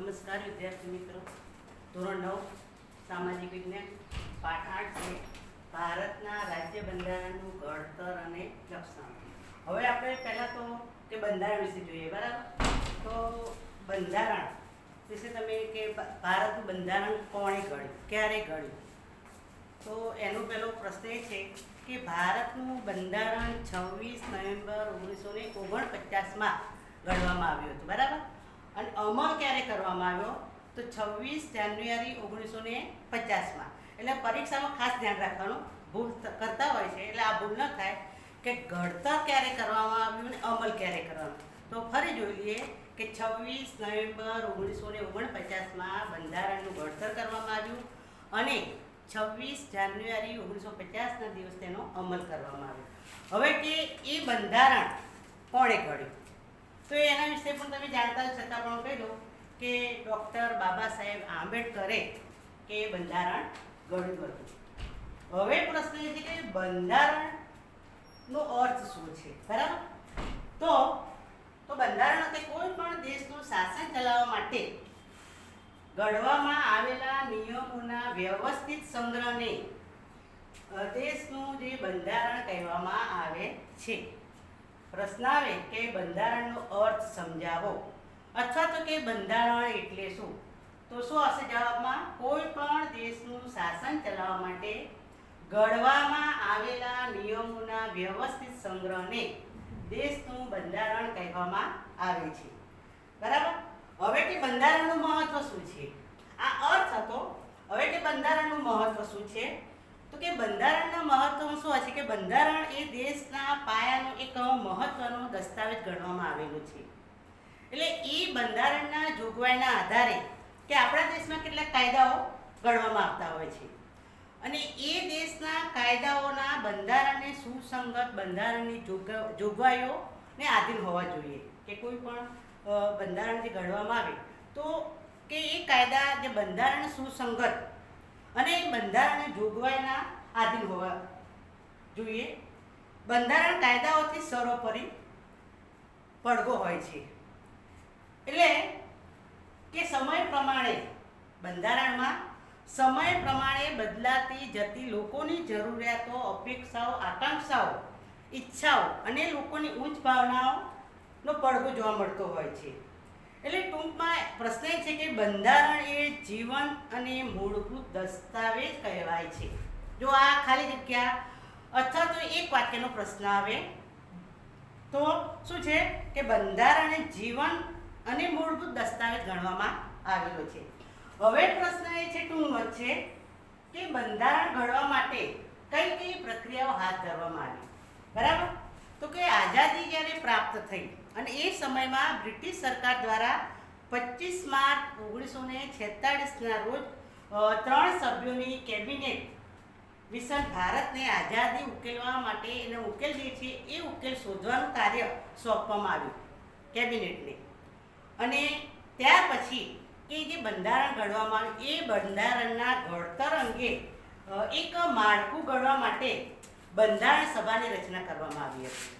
નમસ્કાર વિદ્યાર્થી મિત્રો, ધોરણ 9 સામાજિક વિજ્ઞાન પાઠ 8 છે ભારતના રાજ્ય બંધારણનું ઘડતર અને લક્ષણ. હવે આપણે પહેલાં તો તે બંધારણ વિશે જોઈએ, બરાબર? તો બંધારણ વિશે તમે કે ભારતનું બંધારણ કોણે ઘડ્યું, ક્યારે ઘડ્યું? તો એનો પહેલો પ્રશ્ન એ છે કે ભારતનું બંધારણ 26 નવેમ્બર 1949માં ઘડવામાં આવ્યું હતું, બરાબર? અને અમલ ક્યારે કરવામાં આવ્યો? તો 26 જાન્યુઆરી 1950માં. એટલે પરીક્ષામાં ખાસ ધ્યાન રાખવાનું, ભૂલ કરતા હોય છે એટલે આ ભૂલ ન થાય કે ઘડતર ક્યારે કરવામાં આવ્યું અને અમલ ક્યારે કરવાનો. તો ફરી જોઈ લઈએ કે 26 નવેમ્બર 1949માં બંધારણનું ઘડતર કરવામાં આવ્યું અને 26 જાન્યુઆરી 1950ના દિવસ તેનો અમલ કરવામાં આવ્યો. હવે કે એ બંધારણ કોણે ઘડ્યું? તો એના વિશે પણ તમે જાણતા જ છતાં પણ કહી દો કે ડૉક્ટર બાબા સાહેબ આંબેડકરે કે બંધારણ ઘડ્યું હતું. હવે પ્રશ્ન એ છે કે બંધારણનો અર્થ શું છે, બરાબર? તો બંધારણ એટલે કોઈ પણ દેશનું શાસન ચલાવવા માટે ઘડવામાં આવેલા નિયમોના વ્યવસ્થિત સંગ્રહને દેશનું જે બંધારણ કહેવામાં આવે છે. પ્રશ્ન આવે કે બંધારણનો અર્થ સમજાવો અથવા તો કે બંધારણ એટલે શું? તો શું હશે જવાબમાં? કોઈ પણ દેશનું શાસન ચલાવવા માટે ઘડવામાં આવેલા નિયમોના વ્યવસ્થિત સંગ્રહને દેશનું બંધારણ કહેવામાં આવે છે, બરાબર? હવે કે બંધારણનું મહત્વ શું છે? આ અર્થ હતો. હવે કે બંધારણનું મહત્વ શું છે? તો કે બંધારણના મહત્વ શું હશે કે બંધારણ એ દેશના પાયાનો એક મહત્વનો દસ્તાવેજ ગણવામાં આવેલો છે. એટલે એ બંધારણના જોગવાઈના આધારે કે આપણા દેશમાં કેટલાક કાયદાઓ ઘડવામાં આવતા હોય છે અને એ દેશના કાયદાઓના બંધારણને સુસંગત બંધારણની જોગવાઈઓને આધીન હોવા જોઈએ. કે કોઈ પણ બંધારણ જે ઘડવામાં આવે તો કે એ કાયદા જે બંધારણ સુસંગત અને બંધારણની જોગવાઈના આધીન હોવા જોઈએ. બંધારણ કાયદાઓથી સર્વોપરી પડઘો હોય છે. એટલે કે સમય પ્રમાણે બંધારણમાં સમય પ્રમાણે બદલાતી જતી લોકોની જરૂરિયાતો, અપેક્ષાઓ, આકાંક્ષાઓ, ઈચ્છાઓ અને લોકોની ઉચ્ચ ભાવનાઓનો પડઘો જોવા મળતો હોય છે. એટલે ટૂંકમાં પ્રશ્ન એ છે કે બંધારણ એ જીવન અને મૂળભૂત દસ્તાવેજ કહેવાય છે. જો આ ખાલી જગ્યા અથવા તો એક વાક્યનો પ્રશ્ન આવે તો શું છે કે બંધારણ એ જીવન અને મૂળભૂત દસ્તાવેજ ગણવામાં આવેલો છે. હવે પ્રશ્ન એ છે ટૂંકમાં છે કે બંધારણ ઘડવા માટે કઈ કઈ પ્રક્રિયાઓ હાથ ધરવામાં આવી, બરાબર? તો કે આઝાદી જ્યારે પ્રાપ્ત થઈ અને એ સમયમાં બ્રિટિશ સરકાર દ્વારા 25 માર્ચ 1946ના રોજ 3 સભ્યોની કેબિનેટ મિશન ભારતને આઝાદી ઉકેલવા માટે એનો ઉકેલ જે છે એ ઉકેલ શોધવાનું કાર્ય સોંપવામાં આવ્યું કેબિનેટને. અને ત્યાર પછી કે જે બંધારણ ઘડવામાં આવ્યું એ બંધારણના ઘડતર અંગે એક માળખું ઘડવા માટે બંધારણ સભાની રચના કરવામાં આવી હતી.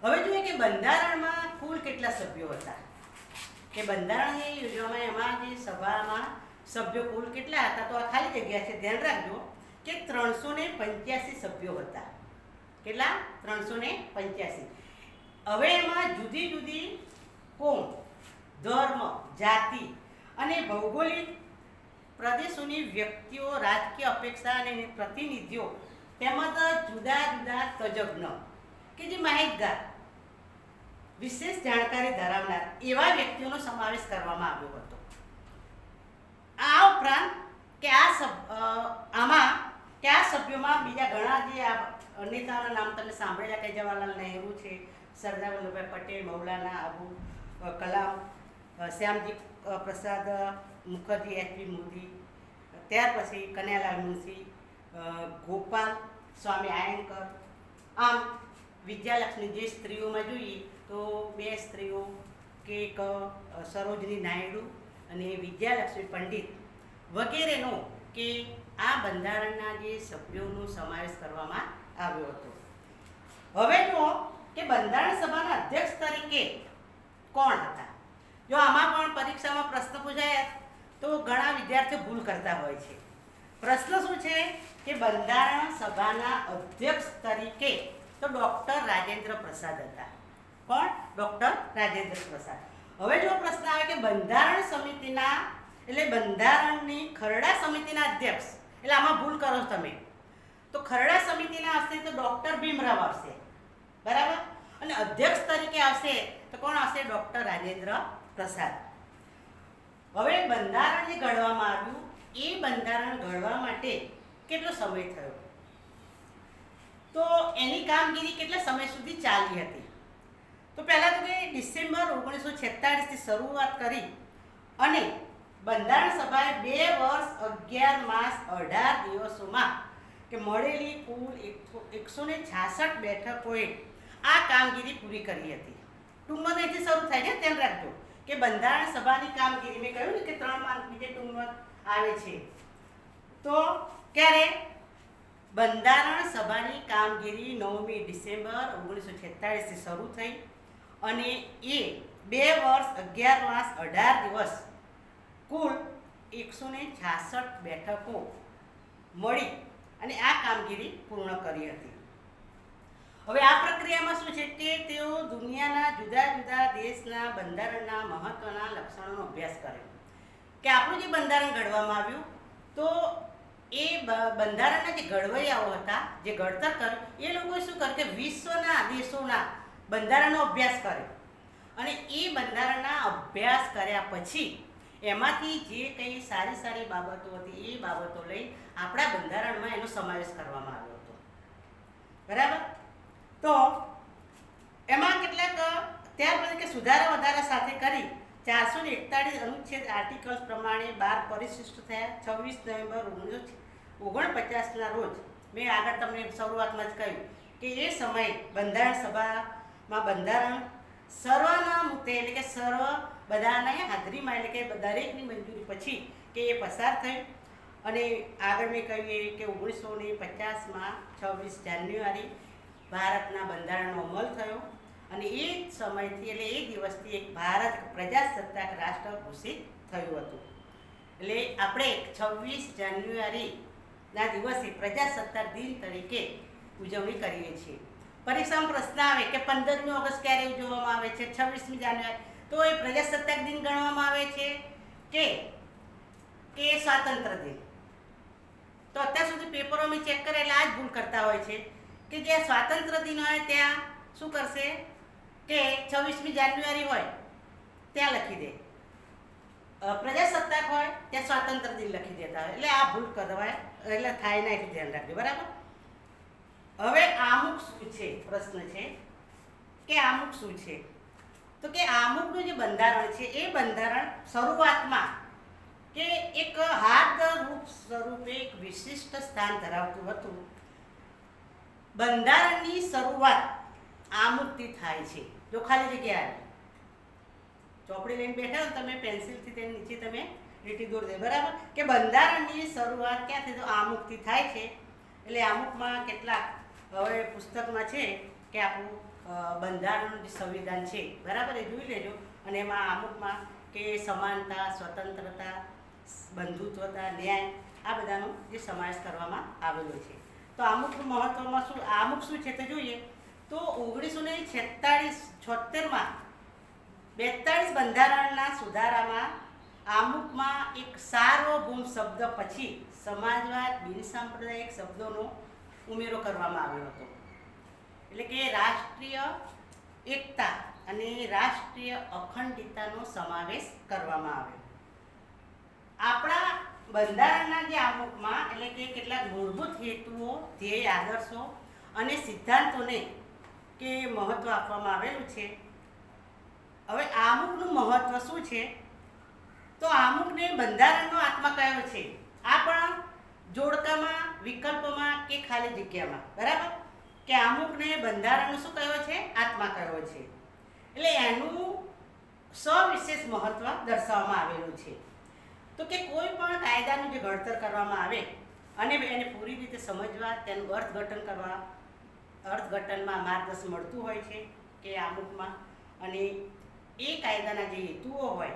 હવે જોઈએ કે બંધારણમાં કુલ કેટલા સભ્યો હતા? કે બંધારણ એ યોજવામાં એમાં જે સભામાં સભ્યો કુલ કેટલા હતા? તો આ ખાલી જગ્યા છે, ધ્યાન રાખજો કે 385 સભ્યો હતા. કેટલા? 385. હવે એમાં જુદી જુદી કોમ, ધર્મ, જાતિ અને ભૌગોલિક પ્રદેશોની વ્યક્તિઓ, રાજકીય અપેક્ષા અને પ્રતિનિધિઓ તેમજ જુદા જુદા તજજ્ઞ કે જે માહિતગાર, વિશેષ જાણકારી ધરાવનાર એવા વ્યક્તિઓનો સમાવેશ કરવામાં આવ્યો હતો. આ ઉપરાંત કે આમાં સભ્યોમાં બીજા ઘણા જે નેતાઓના નામ તમે સાંભળેલા કે જવાહરલાલ નહેરુ છે, સરદાર વલ્લભભાઈ પટેલ, મૌલાના અબુ કલામ, શ્યામજી પ્રસાદ મુખર્જી, એચ.પી. મોદી, ત્યાર પછી કનૈયાલાલ મુનશી, ગોપાલ સ્વામી આયંકર. આમ વિદ્યાલક્ષ્મી જે સ્ત્રીઓમાં જોઈએ તો 2 સ્ત્રીઓ કે એક સરોજની નાયડુ અને વિદ્યાલક્ષ્મી પંડિત વગેરેનો કે આ બંધારણના જે સભ્યોનો સમાવેશ કરવામાં આવ્યો હતો. હવે જુઓ કે બંધારણ સભાના અધ્યક્ષ તરીકે કોણ હતા? જો આમાં પણ પરીક્ષા પરીક્ષામાં પ્રશ્ન પૂછાય તો ઘણા વિદ્યાર્થીઓ ભૂલ કરતા હોય છે. પ્રશ્ન શું છે કે બંધારણ સભાના અધ્યક્ષ તરીકે તો ડૉક્ટર રાજેન્દ્ર પ્રસાદ હતા. કોણ? ડૉક્ટર રાજેન્દ્ર પ્રસાદ. હવે જો પ્રશ્ન આવે કે બંધારણ સમિતિના એટલે બંધારણની ખરડા સમિતિના અધ્યક્ષ, એટલે આમાં ભૂલ કરો તમે. તો ખરડા સમિતિના આવશે તો ડૉક્ટર ભીમરાવ આવશે, બરાબર. અને અધ્યક્ષ તરીકે આવશે તો કોણ આવશે? ડૉક્ટર રાજેન્દ્ર પ્રસાદ. હવે બંધારણ જે ઘડવામાં આવ્યું એ બંધારણ ઘડવા માટે કેટલો સમય થયો? તો એની કામગીરી કેટલા સમય સુધી ચાલી હતી? તો પહેલાં તો કે ડિસેમ્બર 1946 થી શરૂઆત કરી અને બંધારણ સભાએ 2 વર્ષ 11 માસ 18 દિવસોમાં કે મળેલી કુલ 166 બેઠકોએ આ કામગીરી પૂરી કરી હતી. ટૂંકમાં અહીંથી શરૂ થાય છે, ધ્યાન રાખજો કે બંધારણ સભાની કામગીરી મેં કહ્યું ને કે 3 માર્ક બીજે ટૂંકમાં આવે છે. તો ક્યારે બંધારણ સભાની કામગીરી 9મી ડિસેમ્બર 1946 થી શરૂ થઈ અને એ 2 વર્ષ 11 માસ 18 દિવસ કુલ 166 બેઠકો મળી અને આ કામગીરી પૂર્ણ કરી હતી. હવે આ પ્રક્રિયામાં શું છે કે તેઓ દુનિયાના જુદા જુદા દેશના બંધારણના મહત્વના લક્ષણોનો અભ્યાસ કરે કે આપણું જે બંધારણ ઘડવામાં આવ્યું તો એ બંધારણના જે ઘડવૈયાઓ હતા, જે ઘડતર કર્યું, એ લોકોએ શું કર્યું કે વિશ્વના દેશોના બંધારણનો અભ્યાસ કર્યો અને એ બંધારણના અભ્યાસ કર્યા પછી એમાંથી જે કંઈ સારી સારી બાબતો હતી એ બાબતો લઈ આપણા બંધારણમાં એનો સમાવેશ કરવામાં આવ્યો હતો, બરાબર. તો એમાં કેટલાક ત્યાર પછી કે સુધારા વધારા સાથે કરી 441 અનુચ્છેદ આર્ટિકલ્સ પ્રમાણે 12 પરિશિષ્ટ થયા. 26 નવેમ્બર 1949ના રોજ મેં આગળ તમને શરૂઆતમાં જ કહ્યું કે એ સમયે બંધારણ સભામાં બંધારણ સર્વાનુમતે એટલે કે સર્વ બધાના હાજરીમાં એટલે કે દરેકની મંજૂરી પછી કે એ પસાર થયું. અને આગળ મેં કહ્યું કે 1950માં 26 જાન્યુઆરી ભારતના બંધારણનો અમલ થયો અને એ સમયથી એટલે એ દિવસથી એક ભારત પ્રજાસત્તાક રાષ્ટ્ર ઘોષિત થયું હતું. એટલે આપણે 26 જાન્યુઆરીના દિવસે પ્રજાસત્તાક દિન તરીકે ઉજવણી કરીએ છીએ. પરીક્ષામાં પ્રશ્ન આવે કે 15મી ઓગસ્ટ ક્યારે ઉજવવામાં આવે છે, 26મી જાન્યુઆરી, તો એ પ્રજાસત્તાક દિન ગણવામાં આવે છે કે સ્વાતંત્ર્ય દિન? તો અત્યાર સુધી પેપરોમાં ચેક કરે એટલે આ જ ભૂલ કરતા હોય છે કે જ્યાં સ્વાતંત્ર્ય દિન હોય ત્યાં શું કરશે કે 26મી જાન્યુઆરી હોય ત્યાં લખી દે, પ્રજાસત્તાક હોય ત્યાં સ્વાતંત્ર્ય દિન લખી દેતા હોય. એટલે આ ભૂલ કરવાય એટલે થાય ના, એટલું ધ્યાન રાખજો, બરાબર. હવે આમુખ શું છે? પ્રશ્ન છે કે આમુખ શું છે? તો કે આમુખનું જે બંધારણ છે એ બંધારણ શરૂઆતમાં કે એક હાથરૂપ સ્વરૂપે એક વિશિષ્ટ સ્થાન ધરાવતું હતું. બંધારણની શરૂઆત આમુખથી થાય છે. જો ખાલી જગ્યા ચોપડી લઈને બેઠા હો તમે પેન્સિલથી તેની નીચે તમે લીટી દોરી દે, બરાબર. કે બંધારણની શરૂઆત ક્યાંથી? તો આમુખથી થાય છે. એટલે આમુખમાં કેટલાક હવે પુસ્તકમાં છે કે આપણું બંધારણનું જે સંવિધાન છે, બરાબર, એ જોઈ લેજો. અને એમાં આમુખમાં કે સમાનતા, સ્વતંત્રતા, બંધુત્વતા, ન્યાય આ બધાનો જે સમાવેશ કરવામાં આવેલો છે. તો આમુખનું મહત્વમાં શું, આમુખ શું છે તે જોઈએ. તો 1976માં 42 બંધારણના સુધારામાં આમુખમાં એક સાર્વભૌમ શબ્દ પછી સમાજવાદ, બિનસાંપ્રદાયિક શબ્દોનો ઉમેરો કરવામાં આવ્યો હતો. એટલે કે રાષ્ટ્રીય એકતા અને રાષ્ટ્રીય અખંડિતતાનો સમાવેશ કરવામાં આવ્યો. આપણા બંધારણના જે આમુખમાં એટલે કે કેટલાક મૂળભૂત હેતુઓ, ધ્યેય, આદર્શો અને સિદ્ધાંતોને કે મહત્વ આપવામાં આવેલું છે. હવે આમુખનું મહત્વ શું છે? તો આમુખને બંધારણનો આત્મા કયો છે? આ પણ જોડકામાં, વિકલ્પમાં કે ખાલી જગ્યામાં, બરાબર. કે આમુખને બંધારણનો શું કયો છે? આત્મા કયો છે. એટલે એનું સવિશેષ મહત્વ દર્શાવવામાં આવેલું છે. તો કે કોઈ પણ કાયદાનું જે ઘડતર કરવામાં આવે અને એને પૂરી રીતે સમજવા, તેનું અર્થઘટનમાં માર્ગદર્શન મળતું હોય છે કે આમુખમાં. અને એ કાયદાના જે હેતુઓ હોય,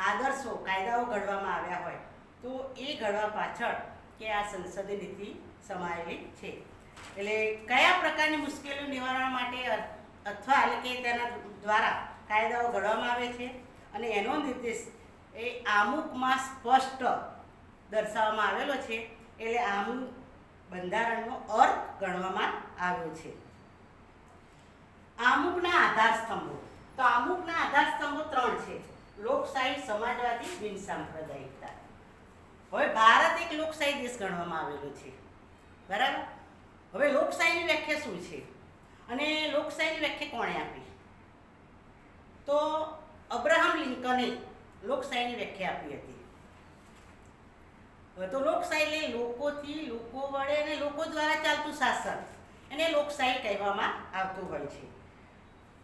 આદર્શો કાયદાઓ ઘડવામાં આવ્યા હોય તો એ ઘડવા પાછળ કે આ સંસદીય નીતિ સમાયેલી છે. એટલે કયા પ્રકારની મુશ્કેલીઓ નિવારણ માટે અથવા એટલે કે તેના દ્વારા કાયદાઓ ઘડવામાં આવે છે અને એનો નિર્દેશ એ આમુખમાં સ્પષ્ટ દર્શાવવામાં આવેલો છે. એટલે આમુખ બંધારણનો અર્થ ગણવામાં આવ્યો છે. આમુખના આધાર સ્તંભો. તો આમુખના આધાર સ્તંભો 3 છે: લોકશાહી, સમાજવાદી, બિન સાંપ્રદાયિકતા. હવે ભારત એક લોકશાહી દેશ ગણવામાં આવેલો છે, બરાબર. હવે લોકશાહીની વ્યાખ્યા શું છે અને લોકશાહીની વ્યાખ્યા કોણે આપી? તો અબ્રાહમ લિંકને લોકશાહીની વ્યાખ્યા આપી હતી. તો લોકશાહી એટલે લોકોથી, લોકો વડે અને લોકો દ્વારા ચાલતું શાસન, એને લોકશાહી કહેવામાં આવતું હોય છે.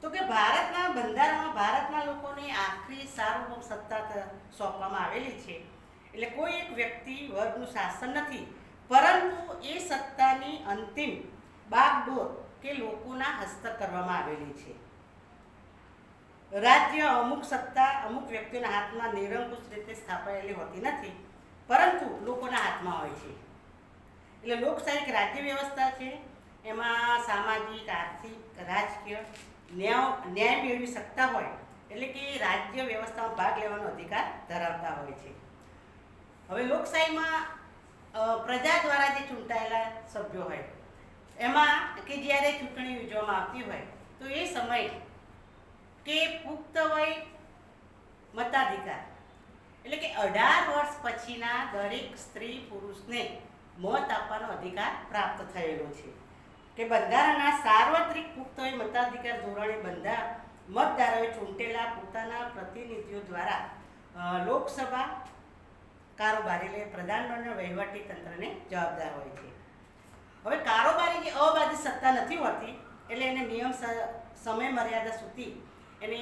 તો કે ભારતના બંધારણમાં ભારતના લોકોને આખરી સાર્વભૌમ સત્તા સોંપવામાં આવેલી છે. એટલે કોઈ એક વ્યક્તિ વર્ગનું શાસન નથી, પરંતુ એ સત્તાની અંતિમ બાગડોર કે લોકોના હસ્તક કરવામાં આવેલી છે. રાજ્ય અમુક સત્તા અમુક વ્યક્તિઓના હાથમાં નિરંકુશ રીતે સ્થાપાયેલી હોતી નથી, પરંતુ લોકોના હાથમાં હોય છે. એટલે લોકશાહી એક રાજ્ય વ્યવસ્થા છે. એમાં સામાજિક, આર્થિક, રાજકીય ન્યાય મેળવી શકતા હોય, એટલે કે રાજ્ય વ્યવસ્થામાં ભાગ લેવાનો અધિકાર ધરાવતા હોય છે. હવે લોકશાહીમાં પ્રજા દ્વારા જે ચૂંટાયેલા સભ્યો હોય, એમાં કે જ્યારે ચૂંટણી યોજવામાં આવતી હોય તો એ સમય કે પુખ્ત વય મતાધિકાર, એટલે કે 18 વર્ષ પછીના દરેક સ્ત્રી પુરુષને મત આપવાનો અધિકાર પ્રાપ્ત થયેલો છે. કે બંધારણના સાર્વત્રિક પુખ્ત વય મતાધિકાર ધોરણે મતદારોએ ચૂંટેલા પોતાના પ્રતિનિધિઓ દ્વારા લોકસભા કારોબારી એટલે પ્રધાનમંત્રી વહીવટી તંત્રને જવાબદાર હોય છે. હવે કારોબારી જે અબાધિત સત્તા નથી હોતી, એટલે એને નિયમ સમય મર્યાદા સુધી એને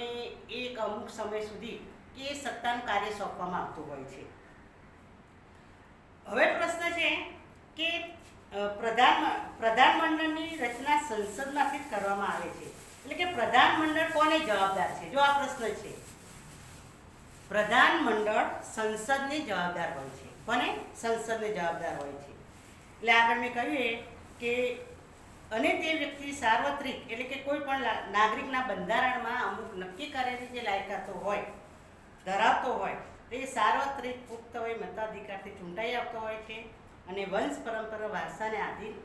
એક અમુક સમય સુધી એ સત્તાનું કાર્ય સોંપવામાં આવતું હોય છે. હવે પ્રશ્ન છે કે પ્રધાનમંડળની રચના સંસદમાંથી જ કરવામાં આવે છે. એટલે કે પ્રધાનમંડળ કોને જવાબદાર છે? જો આ પ્રશ્ન છે, પ્રધાનમંડળ સંસદને જવાબદાર હોય છે. કોને? સંસદને જવાબદાર હોય છે. એટલે આગળ મેં કહ્યું કે અને તે વ્યક્તિ સાર્વત્રિક એટલે કે કોઈ પણ નાગરિકના બંધારણમાં અમુક નક્કી કરેલી જે લાયકાતો હોય ધરાવતો હોય તે સાર્વત્રિક પુખ્ત વય મતાધિકારથી ચૂંટાઈ આવતો હોય છે અને વંશ પરંપરા વારસાને આધીન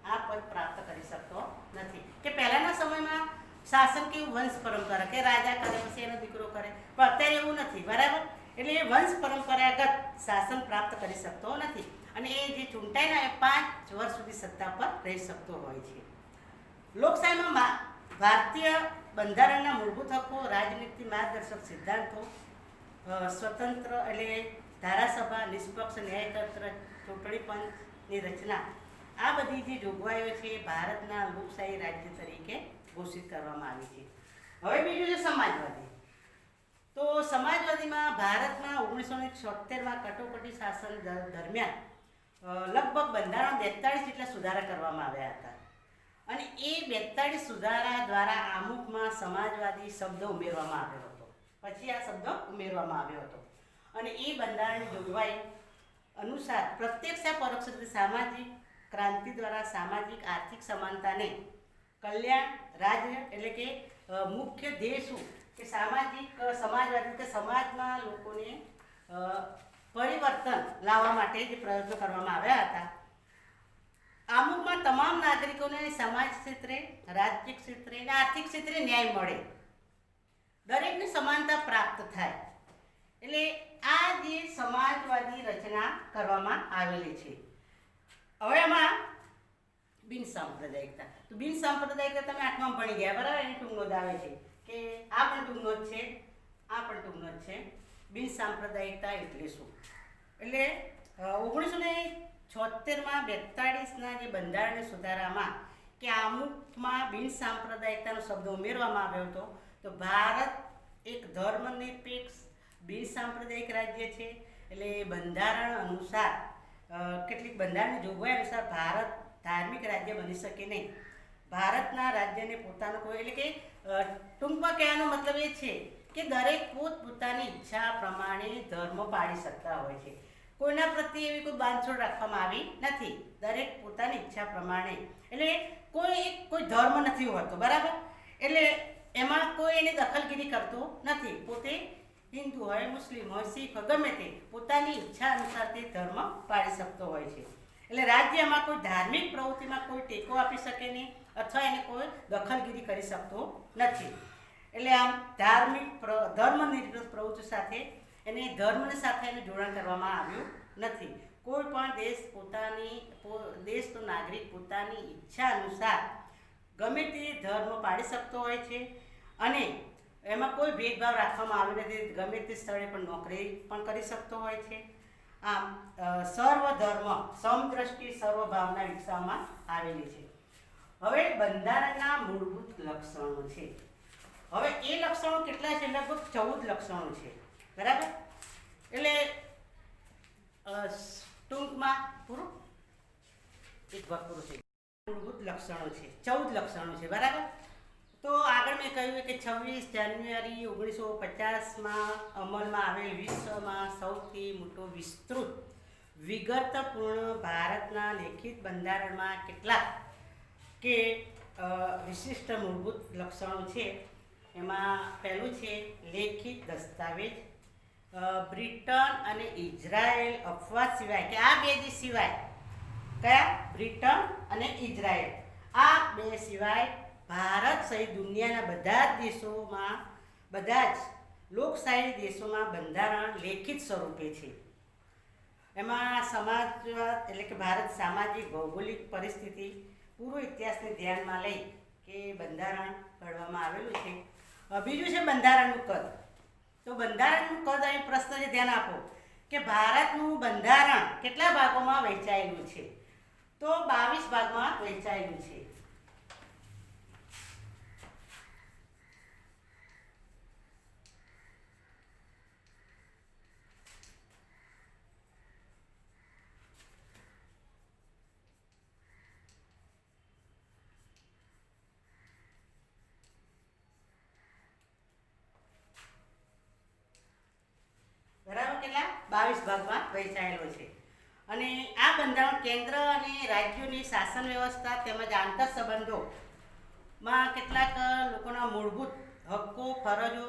આ પદ પ્રાપ્ત કરી શકતો નથી. કે પહેલાંના સમયમાં શાસન કેવું વંશ પરંપરા કે રાજા કરે પછી એનો દીકરો કરે, પણ અત્યારે એવું નથી, બરાબર. એટલે એ વંશ પરંપરાગત શાસન પ્રાપ્ત કરી શકતો નથી અને એ જે ચૂંટાયેલા એ 5 વર્ષ સુધી સત્તા પર રહી શકતો હોય છે. લોકશાહીમાં ભારતીય બંધારણના મૂળભૂત હક્કો, રાજનીતિ માર્ગદર્શક સિદ્ધાંતો, સ્વતંત્ર એટલે ધારાસભા, નિષ્પક્ષ ન્યાયતંત્ર, ચૂંટણી પંચની રચના, આ બધી જે જોગવાઈઓ છે એ ભારતના લોકશાહી રાજ્ય તરીકે ઘોષિત કરવામાં આવી છે. હવે બીજું છે સમાજવાદી. તો સમાજવાદીમાં ભારતમાં 1976માં કટોકટી શાસન દરમિયાન લગભગ બંધારણ 42 જેટલા સુધારા કરવામાં આવ્યા હતા અને એ 42 સુધારા દ્વારા આમુખમાં સમાજવાદી શબ્દ ઉમેરવામાં આવ્યો હતો. પછી આ શબ્દ ઉમેરવામાં આવ્યો હતો અને એ બંધારણની જોગવાઈ અનુસાર પ્રત્યક્ષ પરોક્ષ રીતે સામાજિક ક્રાંતિ દ્વારા સામાજિક આર્થિક સમાનતાને કલ્યાણ રાજ્ય એટલે કે મુખ્ય ધ્યેય શું કે સામાજિક સમાજવાદી કે સમાજમાં લોકોને પરિવર્તન લાવવા માટે જે પ્રયત્નો કરવામાં આવ્યા હતા. આમુખમાં તમામ નાગરિકોને સમાજ ક્ષેત્રે, રાજકીય ક્ષેત્રે અને આર્થિક ક્ષેત્રે ન્યાય મળે, દરેકને સમાનતા પ્રાપ્ત થાય. એટલે આ જે સમાજવાદી રચના કરવામાં આવેલી છે. હવે એમાં બિન સાંપ્રદાયિકતા. તો બિન સાંપ્રદાયિકતા તમે 8માં ભણી ગયા, બરાબર. એની ટૂંકનોંધ આવે છે કે આ પણ ટૂંકનોંધ છે, આ પણ ટૂંકનોંધ છે. બિન સાંપ્રદાયિકતા એટલે શું? એટલે 1976માં 42ના જે બંધારણીય સુધારામાં કે આમુખમાં બિન સાંપ્રદાયિકતાનો શબ્દ ઉમેરવામાં આવ્યો હતો. તો ભારત એક ધર્મનિરપેક્ષ બિન સાંપ્રદાયિક રાજ્ય છે. એટલે બંધારણ અનુસાર કેટલીક બંધારણની જોગવાઈ અનુસાર ભારત ધાર્મિક રાજ્ય બની શકે નહીં. ભારતના રાજ્યને પોતાનો કોઈ એટલે કે ટૂંકમાં કહેવાનો મતલબ એ છે કે દરેક પોતપોતાની ઈચ્છા પ્રમાણે ધર્મ પાળી શકતા હોય છે. કોઈના પ્રત્યે એવી કોઈ બાંધછોડ રાખવામાં આવી નથી. દરેક પોતાની ઈચ્છા પ્રમાણે, એટલે કોઈ ધર્મ નથી હોતો, બરાબર? એટલે એમાં કોઈ એની દખલગીરી કરતું નથી. પોતે હિન્દુ હોય, મુસ્લિમ હોય, શીખ હોય, ગમે તે પોતાની ઈચ્છા અનુસાર તે ધર્મ પાળી શકતો હોય છે. એટલે રાજ્યમાં કોઈ ધાર્મિક પ્રવૃત્તિમાં કોઈ ટેકો આપી શકે નહીં અથવા એને કોઈ દખલગીરી કરી શકતો નથી. એટલે આમ ધર્મનિરપેક્ષ પ્રવૃત્તિ સાથે ધર્મની સાથે એનું જોડાણ કરવામાં આવ્યું નથી. કોઈ પણ દેશનો નાગરિક પોતાની ઈચ્છા અનુસાર ગમે તે ધર્મ પાળી શકતો હોય છે અને એમાં કોઈ ભેદભાવ રાખવામાં આવ્યો નથી. ગમે તે સ્થળે પણ નોકરી પણ કરી શકતો હોય છે. આમ સર્વધર્મ સમદ્રષ્ટિ સર્વભાવના વિકસાવવામાં આવેલી છે. હવે બંધારણના મૂળભૂત લક્ષણો છે. હવે એ લક્ષણો કેટલા છે? લગભગ 14 લક્ષણો છે, બરાબર? એટલે ટૂંકમાં પૂરું એક ભાગ પૂરો છે. મૂળભૂત લક્ષણો છે 14 લક્ષણો છે, બરાબર? તો આગળ મેં કહ્યું કે 26 જાન્યુઆરી 1950માં અમલમાં આવેલ વિશ્વમાં સૌથી મોટો વિસ્તૃત વિગતપૂર્ણ ભારતના લેખિત બંધારણમાં કેટલાક કે વિશિષ્ટ મૂળભૂત લક્ષણો છે. એમાં પહેલું છે લેખિત દસ્તાવેજ. બ્રિટન અને ઇઝરાયલ અપવાદ સિવાય, કે આ બે દેશ સિવાય, કયા? બ્રિટન અને ઇઝરાયલ, આ બે સિવાય ભારત સહિત દુનિયાના બધા જ દેશોમાં, બધા જ લોકશાહી દેશોમાં બંધારણ લેખિત સ્વરૂપે છે. એમાં સમાજવાદ એટલે કે ભારત સામાજિક ભૌગોલિક પરિસ્થિતિ પૂરો ઇતિહાસને ધ્યાનમાં લઈ કે બંધારણ ઘડવામાં આવેલું છે. બીજું છે બંધારણનું કદ. તો બંધારણનું કદ, અહીં પ્રશ્ન છે, ધ્યાન આપો કે ભારતનું બંધારણ કેટલા ભાગોમાં વહેંચાયેલું છે? તો 22 ભાગમાં વહેંચાયેલું છે. બરાબર? કેટલા? 22 ભાગમાં વહેંચાયેલો છે. અને આ બંધારણ કેન્દ્ર અને રાજ્યોની શાસન વ્યવસ્થા તેમજ આંતર સંબંધોમાં કેટલાક લોકોના મૂળભૂત હક્કો, ફરજો,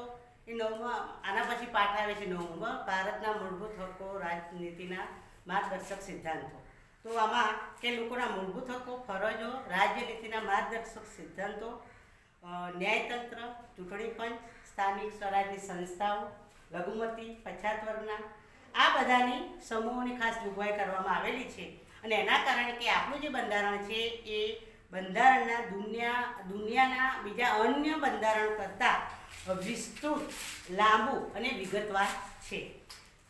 એ 9માં, આના પછી પાઠ આવે છે 9માં, ભારતના મૂળભૂત હક્કો, રાજનીતિના માર્ગદર્શક સિદ્ધાંતો. તો આમાં કે લોકોના મૂળભૂત હક્કો, ફરજો, રાજનીતિના માર્ગદર્શક સિદ્ધાંતો, ન્યાયતંત્ર, ચૂંટણી પંચ, સ્થાનિક સ્વરાજની સંસ્થાઓ, લઘુમતી, પછાત વર્ગના, આ બધાની સમૂહોની ખાસ જોગવાઈ કરવામાં આવેલી છે. અને એના કારણે કે આપણું જે બંધારણ છે એ બંધારણના દુનિયાના બીજા અન્ય બંધારણ કરતાં વિસ્તૃત, લાંબુ અને વિગતવાર છે.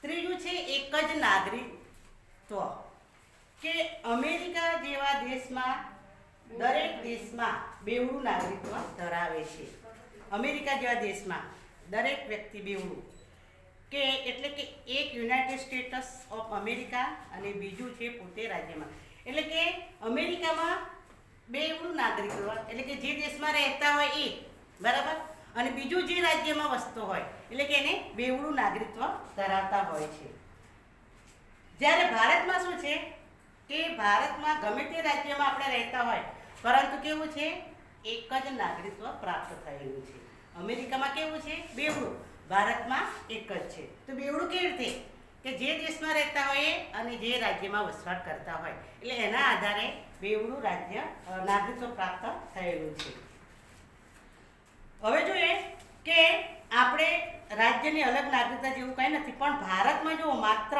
ત્રીજું છે એક જ નાગરિકત્વ. કે અમેરિકા જેવા દેશમાં દરેક દેશમાં બેવડું નાગરિકત્વ ધરાવે છે. અમેરિકા જેવા દેશમાં દરેક વ્યક્તિ બેવડું, કે એટલે કે એક યુનાઇટેડ સ્ટેટ્સ ઓફ અમેરિકા અને બીજું છે પોતે રાજ્યમાં. એટલે કે અમેરિકામાં બેવડું નાગરિકત્વ, એટલે કે જે દેશમાં રહેતા હોય એ, બરાબર, અને બીજું જે રાજ્યમાં વસતો હોય, એટલે કે એને બેવડું નાગરિકત્વ ધરાવતા હોય છે. જ્યારે ભારતમાં શું છે કે ભારતમાં ગમે તે રાજ્યમાં આપણે રહેતા હોય, પરંતુ કેવું છે? એક જ નાગરિકત્વ પ્રાપ્ત થયેલું છે. અમેરિકામાં કેવું છે? બેવડું. ભારતમાં એક જ છે. તો બેવડું કેવી રીતે? કે જે દેશમાં રહેતા હોય અને જે રાજ્યમાં વસવાટ કરતા હોય, એટલે એના આધારે બેવડું નાગરિકત્વ પ્રાપ્ત થયેલું છે. હવે જોઈએ કે આપણે રાજ્યની અલગ નાગરિકતા જેવું કંઈ નથી, પણ ભારતમાં જો માત્ર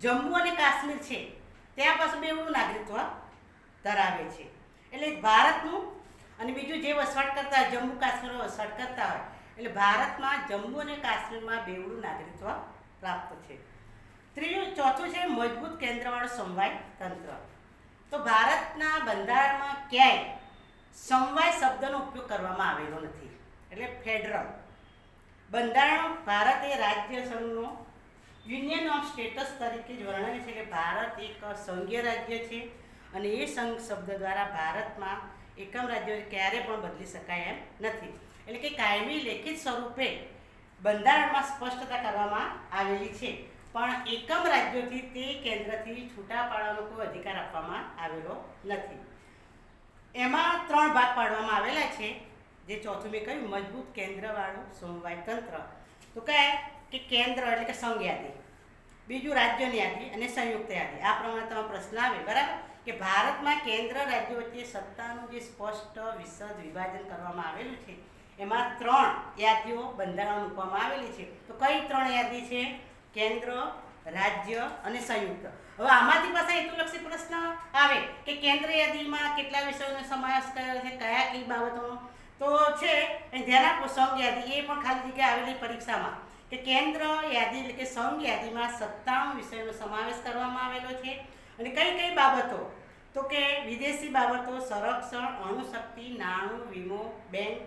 જમ્મુ અને કાશ્મીર છે ત્યાં પાછું બેવડું નાગરિકત્વ ધરાવે છે. એટલે ભારતનું અને બીજું જે વસવાટ કરતા હોય, જમ્મુ કાશ્મીરમાં વસવાટ કરતા હોય, એટલે ભારતમાં જમ્મુ અને કાશ્મીરમાં બેવડું નાગરિકત્વ પ્રાપ્ત છે. ચોથું છે મજબૂત કેન્દ્રવાળું સમવાય તંત્ર. તો ભારતના બંધારણમાં ક્યાંય સમવાય શબ્દનો ઉપયોગ કરવામાં આવેલો નથી. એટલે ફેડરલ બંધારણ ભારતે રાજ્ય સંઘનો યુનિયન ઓફ સ્ટેટસ તરીકે જ વર્ણવે છે. કે ભારત એક સંઘીય રાજ્ય છે અને એ સંઘ શબ્દ દ્વારા ભારતમાં એકમ રાજ્ય ક્યારે પણ બદલી શકાય એમ નથી. એટલે કે કાયમી લેખિત સ્વરૂપે બંધારણમાં સ્પષ્ટતા કરવામાં આવેલી છે, પણ એકમ રાજ્યોથી તે કેન્દ્રથી છૂટા પાડવાનો કોઈ અધિકાર આપવામાં આવેલો નથી. એમાં 3 ભાગ પાડવામાં આવેલા છે. જે ચોથું મેં કહ્યું, મજબૂત કેન્દ્રવાળું સમવાય તંત્ર. તો કહે કે કેન્દ્ર એટલે કે સંઘ યાદી, બીજું રાજ્યની યાદી અને સંયુક્ત યાદી. આ પ્રમાણે તમારો પ્રશ્ન આવે, બરાબર, કે ભારતમાં કેન્દ્ર રાજ્યો વચ્ચે સત્તાનું જે સ્પષ્ટ વિશદ વિભાજન કરવામાં આવેલું છે, એમાં 3 યાદીઓ બંધારણમાં મૂકવામાં આવેલી છે. તો કઈ 3 યાદી છે? કેન્દ્ર, રાજ્ય અને સંયુક્ત. હવે આમાંથી પાછા હેતુલક્ષી પ્રશ્ન આવે કે કેન્દ્ર યાદીમાં કેટલા વિષયોનો સમાવેશ કર્યો છે, કયા કઈ બાબતોનો. તો છે ધ્યાન આપો, સંઘ યાદી, એ પણ ખાલી જગ્યા આવેલી પરીક્ષામાં, કે કેન્દ્ર યાદી એટલે કે સંઘ યાદીમાં 97 વિષયોનો સમાવેશ કરવામાં આવેલો છે. અને કઈ કઈ બાબતો? તો કે વિદેશી બાબતો, સંરક્ષણ, અણુશક્તિ, નાણું, વીમો, બેંક,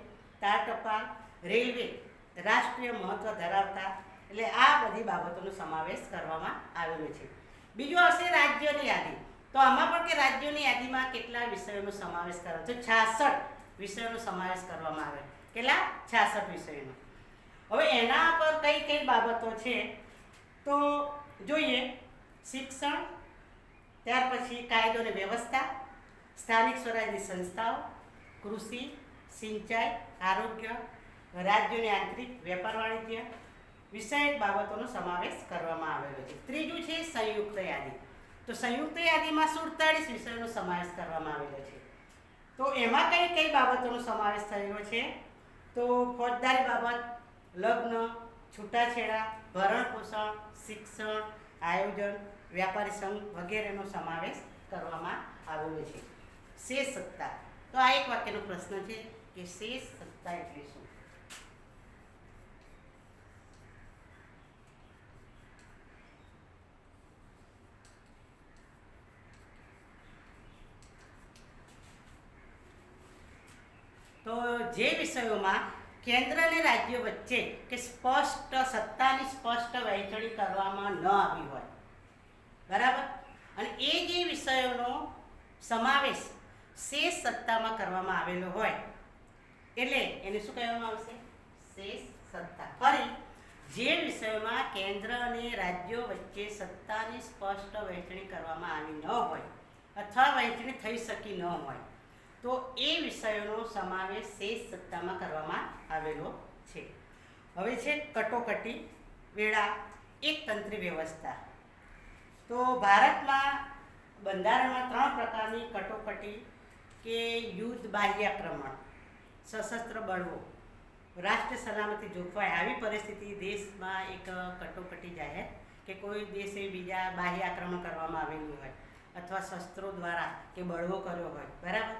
તાર ટપાલ, રેલવે, રાષ્ટ્રીય મહત્વ ધરાવતા, એટલે આ બધી બાબતોનો સમાવેશ કરવામાં આવેલો છે. બીજું આવશે રાજ્યોની યાદી. તો આમાં પણ કે રાજ્યોની યાદીમાં કેટલા વિષયોનો સમાવેશ કર્યો છે? 66 વિષયોનો સમાવેશ કરવામાં આવે. કેટલા? 66 વિષયોનો. હવે એના પર કઈ કઈ બાબતો છે તો જોઈએ. શિક્ષણ, ત્યાર પછી કાયદો અને વ્યવસ્થા, સ્થાનિક સ્વરાજ્યની સંસ્થાઓ, કૃષિ, સિંચાઈ, આરોગ્ય, રાજ્યોની આંતરિક વેપાર વાણિજ્ય વિષયક બાબતોનો સમાવેશ કરવામાં આવેલો છે. ત્રીજું છે સંયુક્ત યાદી. તો સંયુક્ત યાદીમાં 47 વિષયોનો સમાવેશ કરવામાં આવેલો છે. તો એમાં કઈ કઈ બાબતોનો સમાવેશ થયેલો છે? તો ફોજદારી બાબત, લગ્ન, છૂટાછેડા, ભરણ પોષણ, શિક્ષણ, આયોજન, વ્યાપારી સંઘ વગેરેનો સમાવેશ કરવામાં આવેલો છે. શેષ સત્તા. તો આ એક વાક્યનો પ્રશ્ન છે કે શેષ સત્તા એટલે શું? તો જે વિષયોમાં કેન્દ્ર અને રાજ્ય વચ્ચે કે સ્પષ્ટ સત્તાની સ્પષ્ટ વહેંચણી કરવામાં ન આવી હોય, બરાબર, અને એ જે વિષયોનો સમાવેશ શેષ સત્તામાં કરવામાં આવેલો હોય, એટલે એને શું કહેવામાં આવશે? શેષ સત્તા. ફરી, જે વિષયોમાં કેન્દ્ર અને રાજ્યો વચ્ચે સત્તાની સ્પષ્ટ વહેંચણી કરવામાં આવી ન હોય અથવા વહેંચણી થઈ શકી ન હોય, તો એ વિષયોનો સમાવેશ શેષ સત્તામાં કરવામાં આવેલો છે. હવે છે કટોકટી, વેળા, એકતંત્રી વ્યવસ્થા. તો ભારતમાં બંધારણમાં 3 પ્રકારની કટોકટી કે યુદ્ધ, બાહ્ય આક્રમણ, સશસ્ત્ર બળવો, રાષ્ટ્રીય સલામતી જોખવાય, આવી પરિસ્થિતિ દેશમાં એક કટોકટી જાહેર કે કોઈ દેશે બીજા બાહ્ય આક્રમણ કરવામાં આવેલું હોય અથવા શસ્ત્રો દ્વારા કે બળવો કર્યો હોય, બરાબર,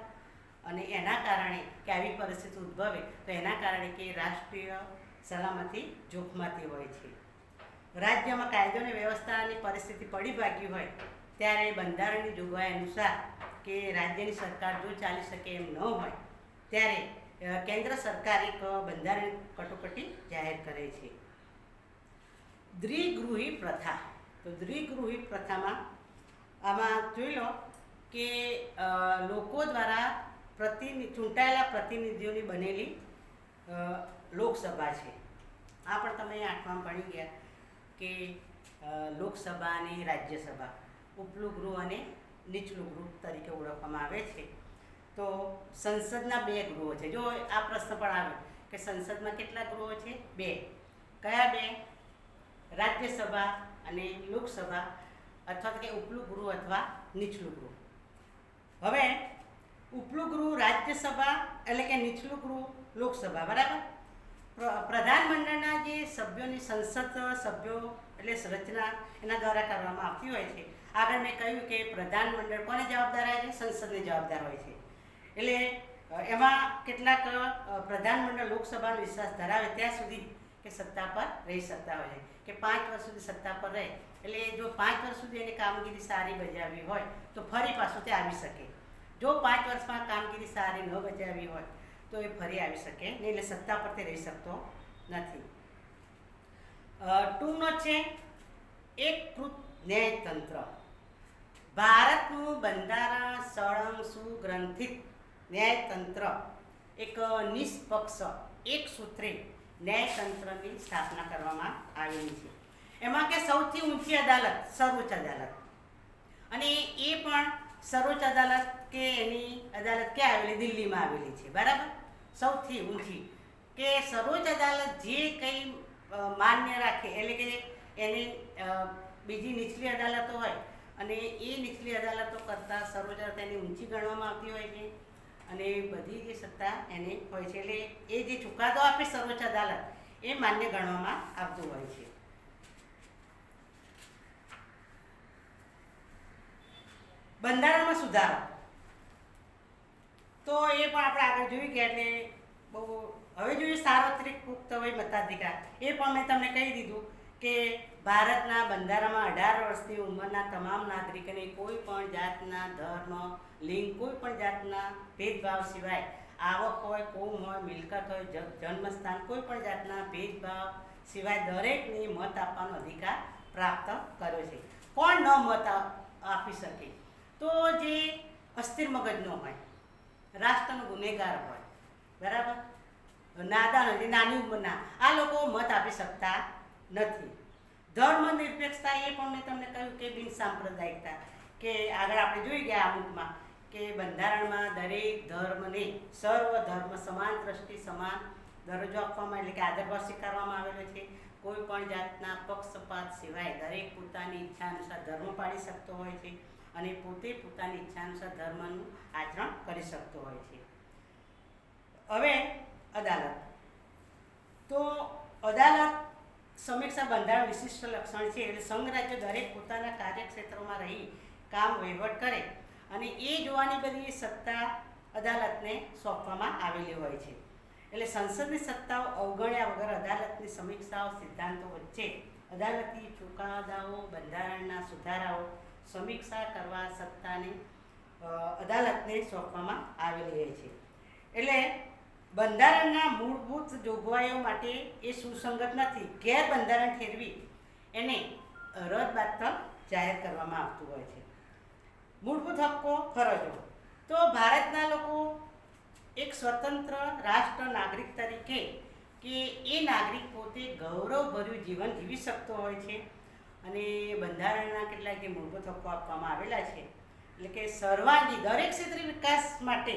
અને એના કારણે કે આવી પરિસ્થિતિ ઉદ્ભવે તો એના કારણે કે રાષ્ટ્રીય સલામતી જોખમાતી હોય છે. રાજ્યમાં કાયદો અને વ્યવસ્થાની પરિસ્થિતિ પડી ભાગી હોય ત્યારે બંધારણની જોગવાઈ અનુસાર કે રાજ્યની સરકાર જો ચાલી શકે એમ ન હોય ત્યારે કેન્દ્ર સરકાર એક બંધારણ કટોકટી જાહેર કરે છે. દ્વિગૃહી પ્રથા. તો દ્વિગૃહી પ્રથામાં આમાં જોઈ લો કે લોકો દ્વારા ચૂંટાયેલા પ્રતિનિધિઓની બનેલી લોકસભા છે. આ પણ તમે 8માં ભણી ગયા કે લોકસભા અને રાજ્યસભા ઉપલું ગૃહ અને નીચલું ગૃહ તરીકે ઓળખવામાં આવે છે. તો સંસદના 2 ગૃહો છે. જો આ પ્રશ્ન પણ આવે કે સંસદમાં કેટલા ગૃહો છે? 2. કયા 2? રાજ્યસભા અને લોકસભા, અથવા તો કે ઉપલું ગૃહ અથવા નીચલું ગૃહ. હવે ઉપલું ગૃહ રાજ્યસભા એટલે કે નીચલું ગૃહ લોકસભા, બરાબર. પ્રધાનમંડળના જે સભ્યોની સંસદ સભ્યો એટલે રચના એના દ્વારા કરવામાં આવતી હોય છે. આગળ મેં કહ્યું કે પ્રધાનમંડળ કોને જવાબદાર હોય છે? સંસદને જવાબદાર હોય છે. એટલે એમાં કેટલાક પ્રધાનમંડળ લોકસભાનો વિશ્વાસ ધરાવે ત્યાં સુધી કે સત્તા પર રહી શકતા હોય છે, કે 5 વર્ષ સુધી સત્તા પર રહે. એટલે જો 5 વર્ષ સુધી એની કામગીરી સારી બજાવી હોય તો ફરી પાછું તે આવી શકે. જો 5 વર્ષમાં કામગીરી સારી ન બજાવી હોય તો એ ફરી આવી શકે નહીં, એટલે સત્તા પર તે રહી શકતો નથી. ટૂંકનો છે એકકૃત ન્યાયતંત્ર. ભારતનું બંધારણ સળંગ સુગ્રંથિત ન્યાયતંત્ર એક નિષ્પક્ષ, એક સૂત્રી ન્યાયતંત્રની સ્થાપના કરવામાં આવેલી છે. એમાં કે સૌથી ઊંચી અદાલત સર્વોચ્ચ અદાલત, અને એ પણ સર્વોચ્ચ અદાલત કે એની અદાલત ક્યાં આવેલી? દિલ્હીમાં આવેલી છે. બરાબર, સૌથી ઊંચી કે સર્વોચ્ચ અદાલત જે કંઈ માન્ય રાખે, એટલે કે એની બીજી નીચલી અદાલતો હોય અને એ નીચલી અદાલતો કરતાં સર્વોચ્ચ અદાલત એની ઊંચી ગણવામાં આવતી હોય છે, અને બધી જે સત્તા એને હોય છે. એટલે એ જે ચુકાદો આપે સર્વોચ્ચ અદાલત એ માન્ય ગણવામાં આવતું હોય છે. બંધારણમાં સુધારો તો એ પણ આપણે આગળ જોઈ ગયા. એટલે બહુ હવે જોઈએ સાર્વત્રિક પુખ્ત વય મતાધિકાર. એ પણ મેં તમને કહી દીધું કે ભારતના બંધારણમાં 18 વર્ષની ઉંમરના તમામ નાગરિકોને કોઈ પણ જાતના ધર્મ, લિંગ, કોઈ પણ જાતના ભેદભાવ સિવાય આવક હોય, કોમ હોય, મિલકત હોય, જન્મસ્થાન, કોઈ પણ જાતના ભેદભાવ સિવાય દરેકને મત આપવાનો અધિકાર પ્રાપ્ત કર્યો છે. કોણ ન મત આપી શકે? તો જે અસ્થિર મગજનો હોય, રાષ્ટ્રનો ગુનેગાર હોય, બરાબર, નાદાન હોય, નાની ઉંમરના, આ લોકો મત આપી શકતા નથી. ધર્મ નિરપેક્ષતા એ પણ મેં તમને કહ્યું કે બિન સાંપ્રદાયિકતા, કે આગળ આપણે જોઈ ગયા અમુકમાં કે બંધારણમાં દરેક ધર્મને સર્વ ધર્મ સમાન દ્રષ્ટિ, સમાન દરજ્જો આપવામાં, એટલે કે આદરભાવ સ્વીકારવામાં આવેલો છે. કોઈ પણ જાતના પક્ષપાત સિવાય દરેક પોતાની ઈચ્છા અનુસાર ધર્મ પાળી શકતો હોય છે અને પોતે પોતાની ઈચ્છા અનુસાર ધર્મનું આચરણ કરી શકતો હોય છે. હવે અદાલત, તો અદાલત સમીક્ષા બંધારણ વિશિષ્ટ લક્ષણ છે. એટલે સંઘ રાજ્ય દરેક પોતાના કાર્યક્ષેત્રોમાં રહી કામ વહીવટ કરે અને એ જોવાની બધી સત્તા અદાલતને સોંપવામાં આવેલી હોય છે. એટલે સંસદની સત્તાઓ અવગણ્યા વગર અદાલતની સમીક્ષાઓ, સિદ્ધાંતો વચ્ચે અદાલતી ચુકાદાઓ, બંધારણના સુધારાઓ સમીક્ષા કરવા સત્તાને અદાલતને સોંપવામાં આવેલી હોય છે. એટલે બંધારણના મૂળભૂત જોગવાઈઓ માટે એ સુસંગત નથી, ગેરબંધારણ ઠેરવી એને રદબાતલ જાહેર કરવામાં આવતું હોય છે. મૂળભૂત હક્કો, ફરજો, તો ભારતના લોકો એક સ્વતંત્ર રાષ્ટ્ર નાગરિક તરીકે કે એ નાગરિક પોતે ગૌરવભર્યું જીવન જીવી શકતો હોય છે. અને બંધારણના કેટલાક જે મૂળભૂત હક્કો આપવામાં આવેલા છે, એટલે કે સર્વાંગી દરેક ક્ષેત્રે વિકાસ માટે,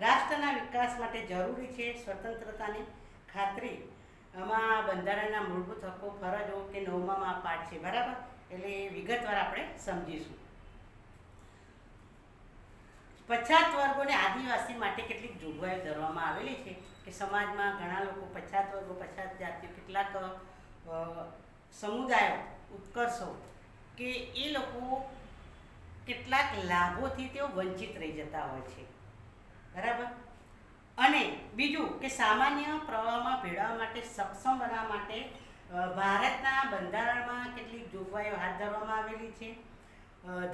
રાષ્ટ્રના વિકાસ માટે જરૂરી છે સ્વતંત્રતાની ખાતરી. આમાં બંધારણના મૂળભૂત હક્કો, ફરજો કે 9મા પાઠ છે. બરાબર, એટલે વિગતવાર આપણે સમજીશું. પછાત વર્ગોને આદિવાસી માટે કેટલીક જોગવાઈઓ ધરવામાં આવેલી છે કે સમાજમાં ઘણા લોકો પછાત વર્ગો, પછાત જાતિઓ, કેટલાક સમુદાયો, ઉત્કર્ષો કે એ લોકો કેટલાક લાભોથી તેઓ વંચિત રહી જતા હોય છે. બરાબર, અને બીજું કે સામાન્ય પ્રવાહમાં ભેળવવા માટે સક્ષમ બનાવવા માટે ભારતના બંધારણમાં કેટલીક જોગવાઈઓ હાથ ધરવામાં આવેલી છે.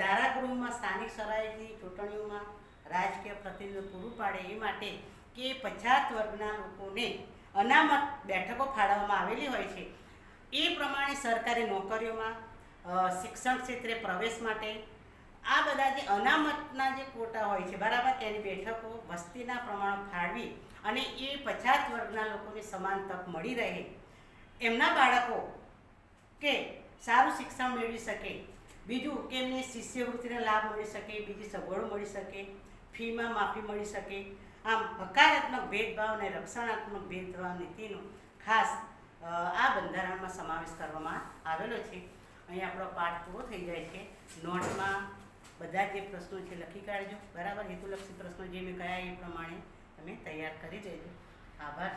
ધારાગૃહમાં સ્થાનિક સ્વરાજ્યની ચૂંટણીઓમાં રાજકીય પ્રતિનિધિત્વ પૂરું પાડે એ માટે કે પછાત વર્ગના લોકોને અનામત બેઠકો ફાળવવામાં આવેલી હોય છે. એ પ્રમાણે સરકારી નોકરીઓમાં, શિક્ષણ ક્ષેત્રે પ્રવેશ માટે આ બધા જે અનામતના જે કોટા હોય છે, બરાબર, એની બેઠકો વસ્તીના પ્રમાણ ફાળવી અને એ પછાત વર્ગના લોકોને સમાન તક મળી રહે, એમના બાળકો કે સારું શિક્ષણ મેળવી શકે, બીજું કે એમને શિષ્યવૃત્તિનો લાભ મળી શકે, બીજી સગવડો મળી શકે, ફીમાં માફી મળી શકે. આમ હકારાત્મક ભેદભાવ અને રક્ષણાત્મક ભેદભાવ નીતિનો ખાસ આ બંધારણમાં સમાવેશ કરવામાં આવેલો છે. અહીં આપણો પાઠ પૂરો થઈ જાય છે. નોટમાં બધા જે પ્રશ્નો છે લખી કાઢજો. બરાબર, હેતુલક્ષી પ્રશ્નો જે મેં કહ્યા એ પ્રમાણે તમે તૈયાર કરી દેજો. આભાર.